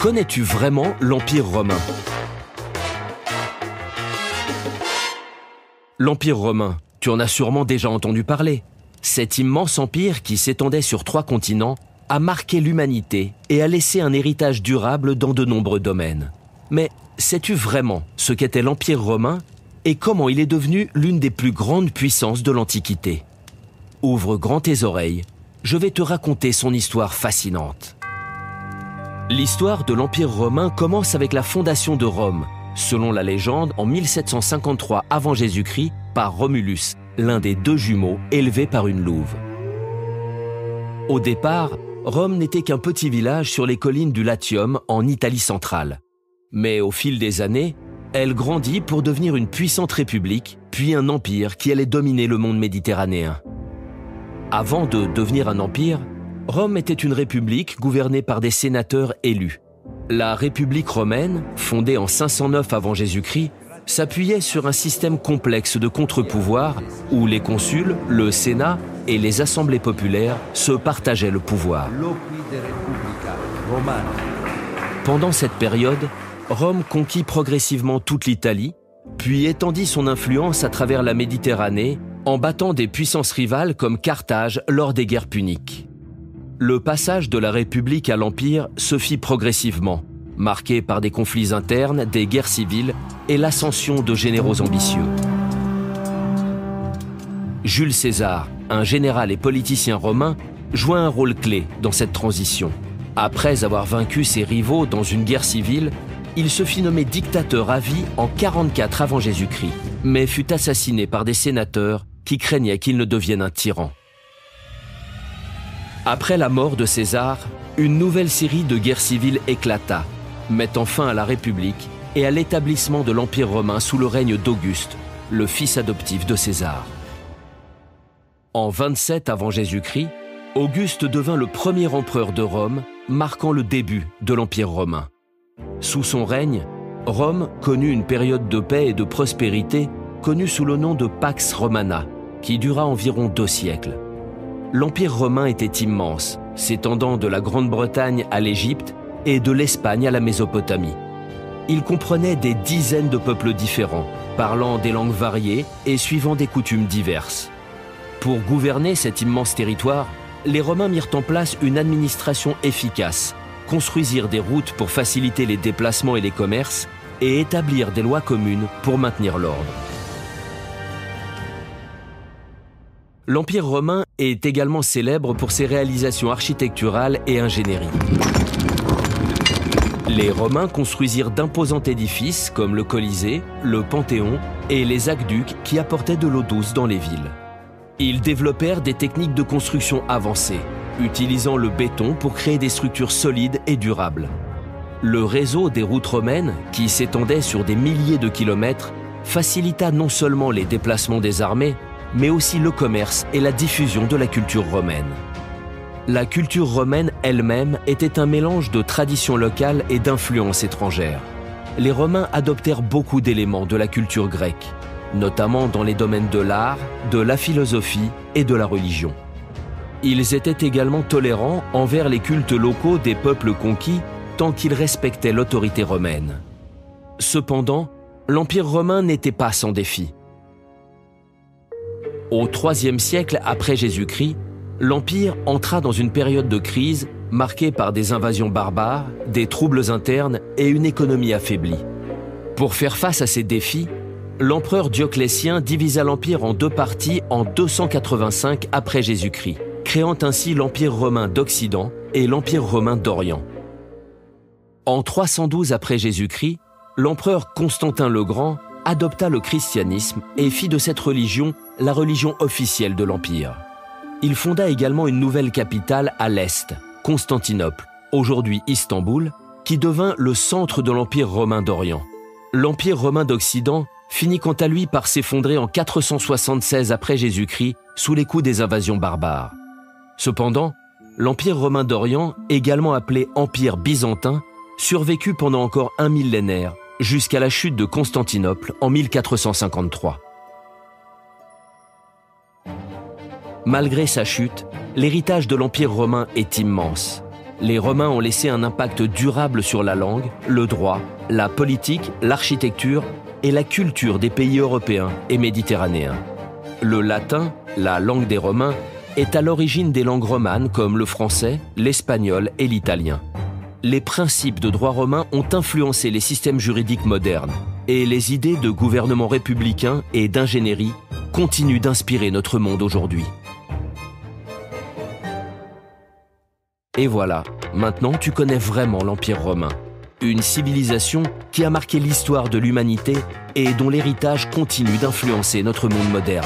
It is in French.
Connais-tu vraiment l'Empire romain? L'Empire romain, tu en as sûrement déjà entendu parler. Cet immense empire qui s'étendait sur 3 continents a marqué l'humanité et a laissé un héritage durable dans de nombreux domaines. Mais sais-tu vraiment ce qu'était l'Empire romain et comment il est devenu l'une des plus grandes puissances de l'Antiquité? Ouvre grand tes oreilles, je vais te raconter son histoire fascinante. L'histoire de l'Empire romain commence avec la fondation de Rome, selon la légende en 1753 avant Jésus-Christ par Romulus, l'un des 2 jumeaux élevés par une louve. Au départ, Rome n'était qu'un petit village sur les collines du Latium en Italie centrale. Mais au fil des années, elle grandit pour devenir une puissante république, puis un empire qui allait dominer le monde méditerranéen. Avant de devenir un empire, Rome était une république gouvernée par des sénateurs élus. La République romaine, fondée en 509 avant Jésus-Christ, s'appuyait sur un système complexe de contre-pouvoirs où les consuls, le Sénat et les assemblées populaires se partageaient le pouvoir. Pendant cette période, Rome conquit progressivement toute l'Italie, puis étendit son influence à travers la Méditerranée en battant des puissances rivales comme Carthage lors des guerres puniques. Le passage de la République à l'Empire se fit progressivement, marqué par des conflits internes, des guerres civiles et l'ascension de généraux ambitieux. Jules César, un général et politicien romain, joua un rôle clé dans cette transition. Après avoir vaincu ses rivaux dans une guerre civile, il se fit nommer dictateur à vie en 44 avant Jésus-Christ, mais fut assassiné par des sénateurs qui craignaient qu'il ne devienne un tyran. Après la mort de César, une nouvelle série de guerres civiles éclata, mettant fin à la République et à l'établissement de l'Empire romain sous le règne d'Auguste, le fils adoptif de César. En 27 avant Jésus-Christ, Auguste devint le premier empereur de Rome, marquant le début de l'Empire romain. Sous son règne, Rome connut une période de paix et de prospérité connue sous le nom de Pax Romana, qui dura environ 2 siècles. L'Empire romain était immense, s'étendant de la Grande-Bretagne à l'Égypte et de l'Espagne à la Mésopotamie. Il comprenait des dizaines de peuples différents, parlant des langues variées et suivant des coutumes diverses. Pour gouverner cet immense territoire, les Romains mirent en place une administration efficace, construisirent des routes pour faciliter les déplacements et les commerces et établirent des lois communes pour maintenir l'ordre. L'Empire romain est également célèbre pour ses réalisations architecturales et ingénierie. Les Romains construisirent d'imposants édifices comme le Colisée, le Panthéon et les aqueducs qui apportaient de l'eau douce dans les villes. Ils développèrent des techniques de construction avancées, utilisant le béton pour créer des structures solides et durables. Le réseau des routes romaines, qui s'étendait sur des milliers de kilomètres, facilita non seulement les déplacements des armées, mais aussi le commerce et la diffusion de la culture romaine. La culture romaine elle-même était un mélange de traditions locales et d'influences étrangères. Les Romains adoptèrent beaucoup d'éléments de la culture grecque, notamment dans les domaines de l'art, de la philosophie et de la religion. Ils étaient également tolérants envers les cultes locaux des peuples conquis tant qu'ils respectaient l'autorité romaine. Cependant, l'Empire romain n'était pas sans défi. Au IIIe siècle après Jésus-Christ, l'Empire entra dans une période de crise marquée par des invasions barbares, des troubles internes et une économie affaiblie. Pour faire face à ces défis, l'empereur Dioclétien divisa l'Empire en 2 parties en 285 après Jésus-Christ, créant ainsi l'Empire romain d'Occident et l'Empire romain d'Orient. En 312 après Jésus-Christ, l'empereur Constantin le Grand adopta le christianisme et fit de cette religion la religion officielle de l'Empire. Il fonda également une nouvelle capitale à l'est, Constantinople, aujourd'hui Istanbul, qui devint le centre de l'Empire romain d'Orient. L'Empire romain d'Occident finit quant à lui par s'effondrer en 476 après Jésus-Christ sous les coups des invasions barbares. Cependant, l'Empire romain d'Orient, également appelé Empire byzantin, survécut pendant encore un millénaire, jusqu'à la chute de Constantinople en 1453. Malgré sa chute, l'héritage de l'Empire romain est immense. Les Romains ont laissé un impact durable sur la langue, le droit, la politique, l'architecture et la culture des pays européens et méditerranéens. Le latin, la langue des Romains, est à l'origine des langues romanes comme le français, l'espagnol et l'italien. Les principes de droit romain ont influencé les systèmes juridiques modernes et les idées de gouvernement républicain et d'ingénierie continuent d'inspirer notre monde aujourd'hui. Et voilà, maintenant tu connais vraiment l'Empire romain. Une civilisation qui a marqué l'histoire de l'humanité et dont l'héritage continue d'influencer notre monde moderne.